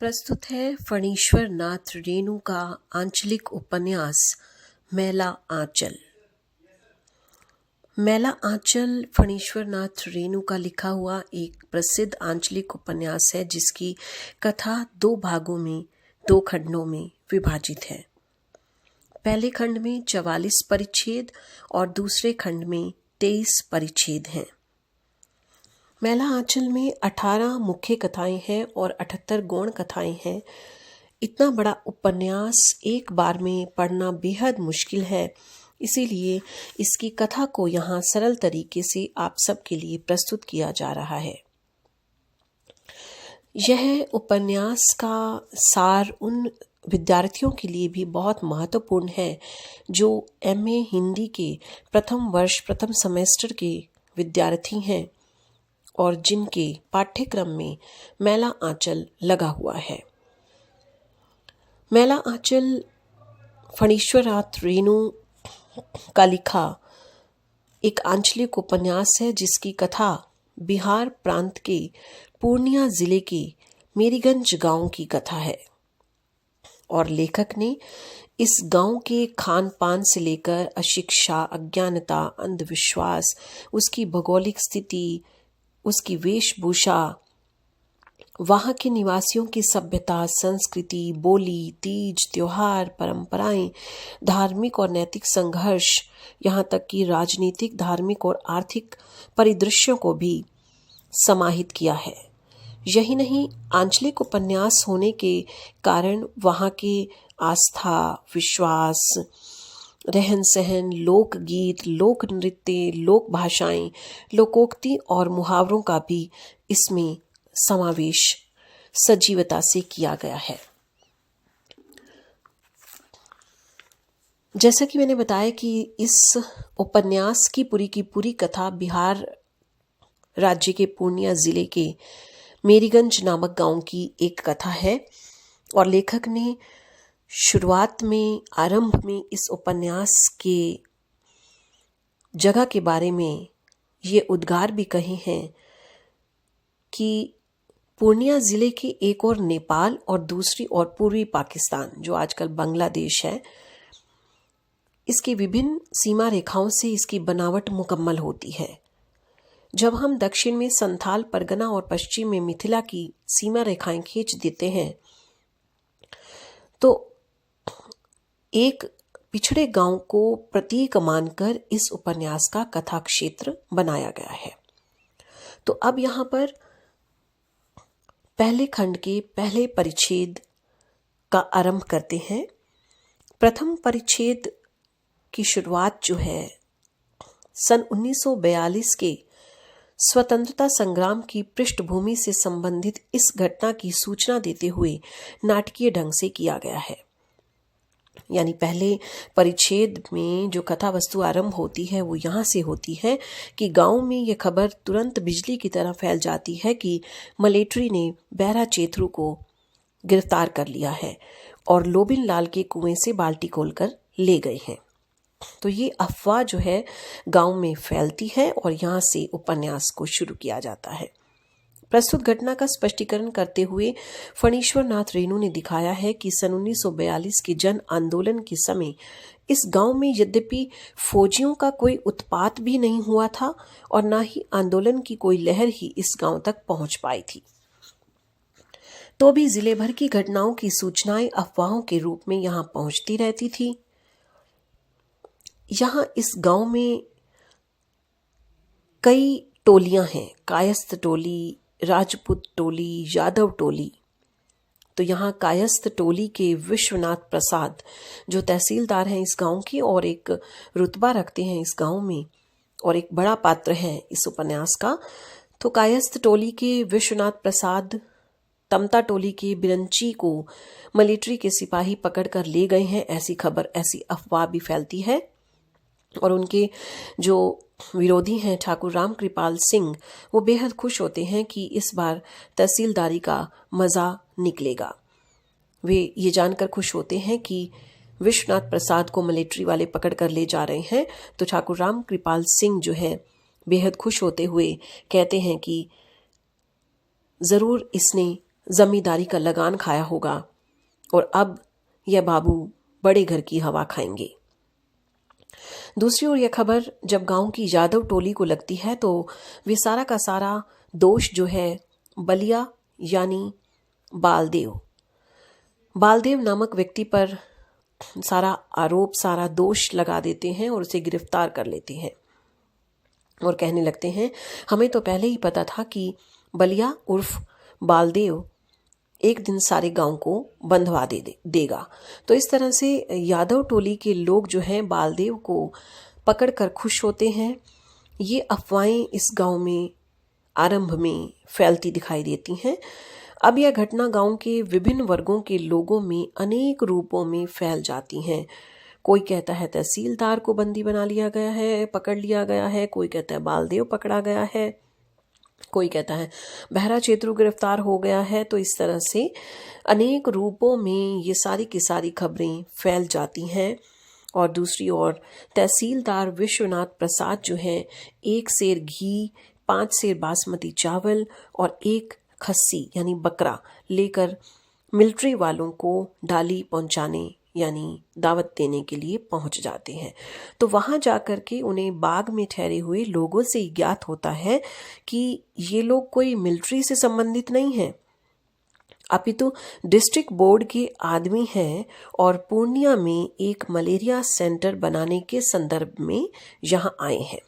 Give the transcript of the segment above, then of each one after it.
प्रस्तुत है फणीश्वर नाथ रेणु का आंचलिक उपन्यास मैला आंचल। मैला आंचल फणीश्वर नाथ रेणु का लिखा हुआ एक प्रसिद्ध आंचलिक उपन्यास है जिसकी कथा 2 भागों में 2 खंडों में विभाजित है। पहले खंड में 44 परिच्छेद और दूसरे खंड में 23 परिच्छेद हैं। मैला आंचल में 18 मुख्य कथाएं हैं और 78 गौण कथाएं हैं। इतना बड़ा उपन्यास एक बार में पढ़ना बेहद मुश्किल है, इसीलिए इसकी कथा को यहाँ सरल तरीके से आप सबके लिए प्रस्तुत किया जा रहा है। यह उपन्यास का सार उन विद्यार्थियों के लिए भी बहुत महत्वपूर्ण है जो MA हिंदी के प्रथम वर्ष प्रथम सेमेस्टर के विद्यार्थी हैं और जिनके पाठ्यक्रम में मैला आंचल लगा हुआ है। मैला आंचल फणीश्वर नाथ रेणु का लिखा एक आंचलिक उपन्यास है जिसकी कथा बिहार प्रांत के पूर्णिया जिले के मेरीगंज गांव की कथा है और लेखक ने इस गांव के खान पान से लेकर अशिक्षा, अज्ञानता, अंधविश्वास, उसकी भौगोलिक स्थिति, उसकी वेशभूषा, वहाँ के निवासियों की सभ्यता, संस्कृति, बोली, तीज, त्योहार, परंपराएं, धार्मिक और नैतिक संघर्ष, यहाँ तक कि राजनीतिक, धार्मिक और आर्थिक परिदृश्यों को भी समाहित किया है। यही नहीं, आंचलिक उपन्यास होने के कारण वहाँ के आस्था, विश्वास, रहन सहन, लोकगीत, लोक नृत्य, लोक भाषाएं, लोकोक्ति और मुहावरों का भी इसमें समावेश सजीवता से किया गया है। जैसा कि मैंने बताया कि इस उपन्यास की पूरी कथा बिहार राज्य के पूर्णिया जिले के मेरीगंज नामक गांव की एक कथा है और लेखक ने शुरुआत में, आरंभ में इस उपन्यास के जगह के बारे में ये उद्गार भी कहे हैं कि पूर्णिया जिले के एक और नेपाल और दूसरी ओर पूर्वी पाकिस्तान जो आजकल बांग्लादेश है, इसकी विभिन्न सीमा रेखाओं से इसकी बनावट मुकम्मल होती है। जब हम दक्षिण में संथाल परगना और पश्चिम में मिथिला की सीमा रेखाएं खींच देते हैं तो एक पिछड़े गांव को प्रतीक मानकर इस उपन्यास का कथा क्षेत्र बनाया गया है। तो अब यहाँ पर पहले खंड के पहले परिच्छेद का आरंभ करते हैं। प्रथम परिच्छेद की शुरुआत जो है सन 1942 के स्वतंत्रता संग्राम की पृष्ठभूमि से संबंधित इस घटना की सूचना देते हुए नाटकीय ढंग से किया गया है। यानी पहले परिच्छेद में जो कथा वस्तु आरंभ होती है वो यहाँ से होती है कि गांव में ये खबर तुरंत बिजली की तरह फैल जाती है कि मलेट्री ने बहरा चेथरू को गिरफ्तार कर लिया है और लोबिन लाल के कुएं से बाल्टी खोलकर ले गए हैं। तो ये अफवाह जो है गांव में फैलती है और यहाँ से उपन्यास को शुरू किया जाता है। प्रस्तुत घटना का स्पष्टीकरण करते हुए फणीश्वर नाथ रेणु ने दिखाया है कि सन 1942 के जन आंदोलन के समय इस गांव में यद्यपि फौजियों का कोई उत्पात भी नहीं हुआ था और न ही आंदोलन की कोई लहर ही इस गांव तक पहुंच पाई थी, तो भी जिले भर की घटनाओं की सूचनाएं अफवाहों के रूप में यहां पहुंचती रहती थी। यहाँ इस गांव में कई टोलियां हैं, कायस्थ टोली, राजपूत टोली, यादव टोली। तो यहाँ कायस्थ टोली के विश्वनाथ प्रसाद जो तहसीलदार हैं इस गांव के और एक रुतबा रखते हैं इस गांव में और एक बड़ा पात्र है इस उपन्यास का। तो कायस्थ टोली के विश्वनाथ प्रसाद तमता टोली के बिरंची को मलेट्री के सिपाही पकड़कर ले गए हैं, ऐसी खबर, ऐसी अफवाह भी फैलती है। और उनके जो विरोधी हैं ठाकुर राम कृपाल सिंह, वो बेहद खुश होते हैं कि इस बार तहसीलदारी का मज़ा निकलेगा। वे ये जानकर खुश होते हैं कि विश्वनाथ प्रसाद को मलेट्री वाले पकड़ कर ले जा रहे हैं। तो ठाकुर राम कृपाल सिंह जो है बेहद खुश होते हुए कहते हैं कि ज़रूर इसने जमींदारी का लगान खाया होगा और अब यह बाबू बड़े घर की हवा खाएंगे। दूसरी ओर यह खबर जब गांव की यादव टोली को लगती है तो वे सारा का सारा दोष जो है बलिया यानी बालदेव नामक व्यक्ति पर सारा आरोप, सारा दोष लगा देते हैं और उसे गिरफ्तार कर लेते हैं और कहने लगते हैं हमें तो पहले ही पता था कि बलिया उर्फ बालदेव एक दिन सारे गांव को बंधवा देगा। तो इस तरह से यादव टोली के लोग जो हैं बालदेव को पकड़कर खुश होते हैं। ये अफवाहें इस गांव में आरंभ में फैलती दिखाई देती हैं। अब यह घटना गांव के विभिन्न वर्गों के लोगों में अनेक रूपों में फैल जाती हैं। कोई कहता है तहसीलदार को बंदी बना लिया गया है, पकड़ लिया गया है। कोई कहता है बालदेव पकड़ा गया है। कोई कहता है बहरा चेतरू गिरफ्तार हो गया है। तो इस तरह से अनेक रूपों में ये सारी की सारी खबरें फैल जाती हैं। और दूसरी ओर तहसीलदार विश्वनाथ प्रसाद जो हैं 1 सेर घी, 5 सेर बासमती चावल और 1 खस्सी यानी बकरा लेकर मिलिट्री वालों को डाली पहुंचाने यानी दावत देने के लिए पहुंच जाते हैं। तो वहां जाकर के उन्हें बाग में ठहरे हुए लोगों से ज्ञात होता है कि ये लोग कोई मिलिट्री से संबंधित नहीं है, अपितु डिस्ट्रिक्ट बोर्ड के आदमी हैं और पूर्णिया में एक मलेरिया सेंटर बनाने के संदर्भ में यहाँ आए हैं।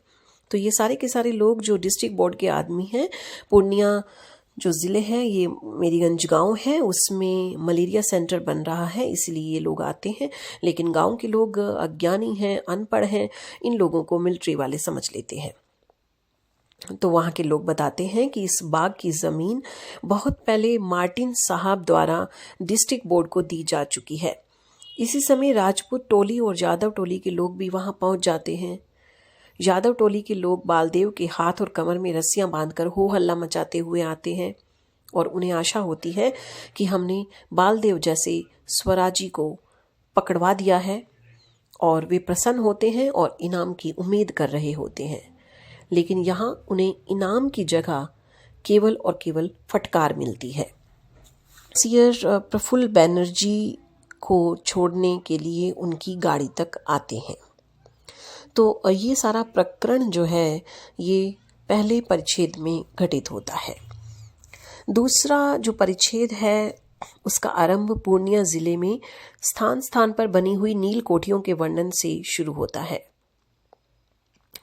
तो ये सारे के सारे लोग जो डिस्ट्रिक्ट बोर्ड के आदमी हैं, पूर्णिया जो ज़िले है ये मेरीगंज गांव है, उसमें मलेरिया सेंटर बन रहा है, इसलिए ये लोग आते हैं। लेकिन गांव के लोग अज्ञानी हैं, अनपढ़ हैं, इन लोगों को मिलिट्री वाले समझ लेते हैं। तो वहाँ के लोग बताते हैं कि इस बाग की ज़मीन बहुत पहले मार्टिन साहब द्वारा डिस्ट्रिक्ट बोर्ड को दी जा चुकी है। इसी समय राजपूत टोली और यादव टोली के लोग भी वहाँ पहुँच जाते हैं। यादव टोली के लोग बालदेव के हाथ और कमर में रस्सियां बांधकर हो हल्ला मचाते हुए आते हैं और उन्हें आशा होती है कि हमने बालदेव जैसे स्वराजी को पकड़वा दिया है और वे प्रसन्न होते हैं और इनाम की उम्मीद कर रहे होते हैं। लेकिन यहाँ उन्हें इनाम की जगह केवल और केवल फटकार मिलती है। सियर प्रफुल्ल बैनर्जी को छोड़ने के लिए उनकी गाड़ी तक आते हैं। तो ये सारा प्रकरण जो है ये पहले परिच्छेद में घटित होता है। दूसरा जो परिच्छेद है उसका आरंभ पूर्णिया जिले में स्थान स्थान पर बनी हुई नील कोठियों के वर्णन से शुरू होता है।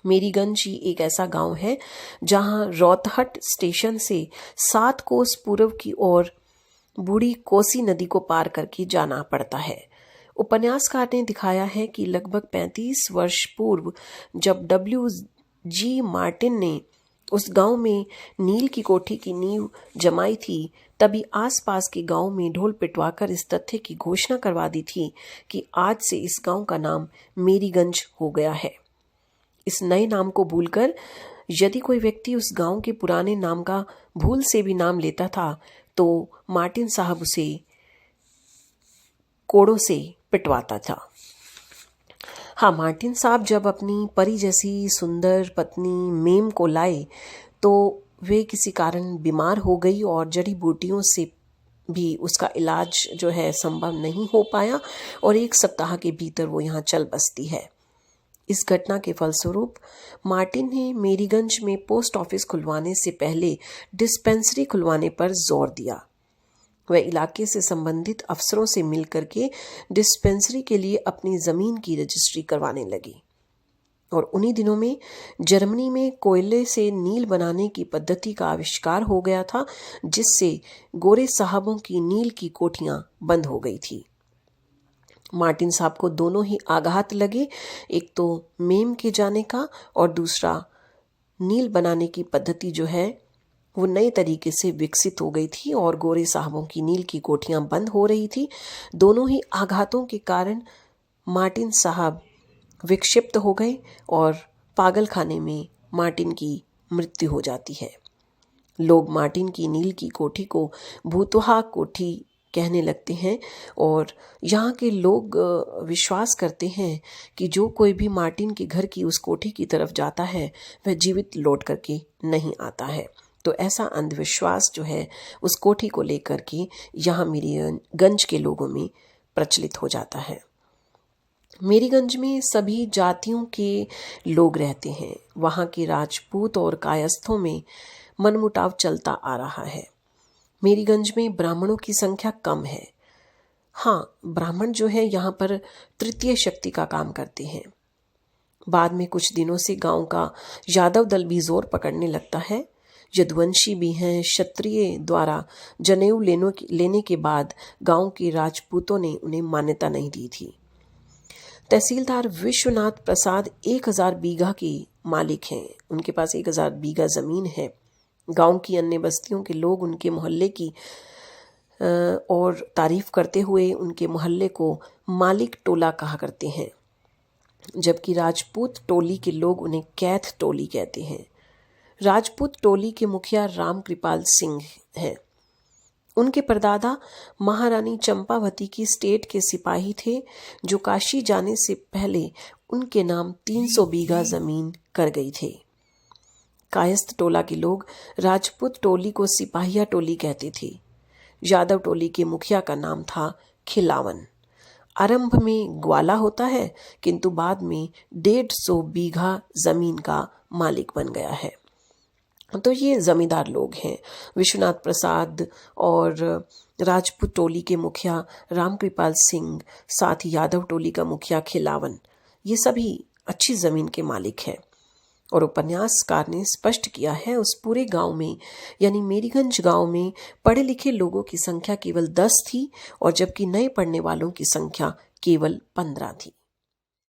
मेरीगंज ही एक ऐसा गांव है जहां रौतहट स्टेशन से 7 कोस पूर्व की ओर बूढ़ी कोसी नदी को पार करके जाना पड़ता है। उपन्यासकार ने दिखाया है कि लगभग 35 वर्ष पूर्व जब W.G. मार्टिन ने उस गांव में नील की कोठी की नींव जमाई थी, तभी आसपास के गांव में ढोल पिटवाकर इस तथ्य की घोषणा करवा दी थी कि आज से इस गांव का नाम मेरीगंज हो गया है। इस नए नाम को भूलकर यदि कोई व्यक्ति उस गांव के पुराने नाम का भूल से भी नाम लेता था तो मार्टिन साहब उसे कोड़ों से पिटवाता था। हाँ, मार्टिन साहब जब अपनी परी जैसी सुंदर पत्नी मेम को लाए तो वे किसी कारण बीमार हो गई और जड़ी बूटियों से भी उसका इलाज जो है संभव नहीं हो पाया और 1 सप्ताह के भीतर वो यहाँ चल बसती है। इस घटना के फलस्वरूप मार्टिन ने मेरीगंज में पोस्ट ऑफिस खुलवाने से पहले डिस्पेंसरी खुलवाने पर जोर दिया। वह इलाके से संबंधित अफसरों से मिलकर के डिस्पेंसरी के लिए अपनी ज़मीन की रजिस्ट्री करवाने लगी और उन्हीं दिनों में जर्मनी में कोयले से नील बनाने की पद्धति का आविष्कार हो गया था, जिससे गोरे साहबों की नील की कोठियां बंद हो गई थी। मार्टिन साहब को दोनों ही आघात लगे, एक तो मेम के जाने का और दूसरा नील बनाने की पद्धति जो है वो नए तरीके से विकसित हो गई थी और गोरे साहबों की नील की कोठियां बंद हो रही थी। दोनों ही आघातों के कारण मार्टिन साहब विक्षिप्त हो गए और पागल खाने में मार्टिन की मृत्यु हो जाती है। लोग मार्टिन की नील की कोठी को भूतहा कोठी कहने लगते हैं और यहाँ के लोग विश्वास करते हैं कि जो कोई भी मार्टिन के घर की उस कोठी की तरफ जाता है वह जीवित लौट करके नहीं आता है। तो ऐसा अंधविश्वास जो है उस कोठी को लेकर के यहाँ मेरीगंज के लोगों में प्रचलित हो जाता है। मेरीगंज में सभी जातियों के लोग रहते हैं। वहाँ के राजपूत और कायस्थों में मनमुटाव चलता आ रहा है। मेरीगंज में ब्राह्मणों की संख्या कम है। हाँ, ब्राह्मण जो है यहाँ पर तृतीय शक्ति का काम करते हैं। बाद में कुछ दिनों से गांव का यादव दल भी जोर पकड़ने लगता है। यदुवंशी भी हैं। क्षत्रिय द्वारा जनेऊ लेने के बाद गांव के राजपूतों ने उन्हें मान्यता नहीं दी थी। तहसीलदार विश्वनाथ प्रसाद 1000 बीघा की मालिक हैं। उनके पास 1000 बीघा जमीन है। गांव की अन्य बस्तियों के लोग उनके मोहल्ले की और तारीफ करते हुए उनके मोहल्ले को मालिक टोला कहा करते हैं, जबकि राजपूत टोली के लोग उन्हें कैथ टोली कहते हैं। राजपूत टोली के मुखिया राम कृपाल सिंह हैं। उनके परदादा महारानी चंपावती की स्टेट के सिपाही थे, जो काशी जाने से पहले उनके नाम 300 बीघा जमीन कर गई थे। कायस्थ टोला के लोग राजपूत टोली को सिपाहिया टोली कहते थे। यादव टोली के मुखिया का नाम था खिलावन। आरंभ में ग्वाला होता है, किंतु बाद में 150 बीघा जमीन का मालिक बन गया है। तो ये जमींदार लोग हैं। विश्वनाथ प्रसाद और राजपूत टोली के मुखिया रामकृपाल सिंह, साथ ही यादव टोली का मुखिया खिलावन, ये सभी अच्छी जमीन के मालिक हैं। और उपन्यासकार ने स्पष्ट किया है, उस पूरे गांव में यानी मेरीगंज गांव में पढ़े लिखे लोगों की संख्या केवल 10 थी, और जबकि नए पढ़ने वालों की संख्या केवल 15 थी।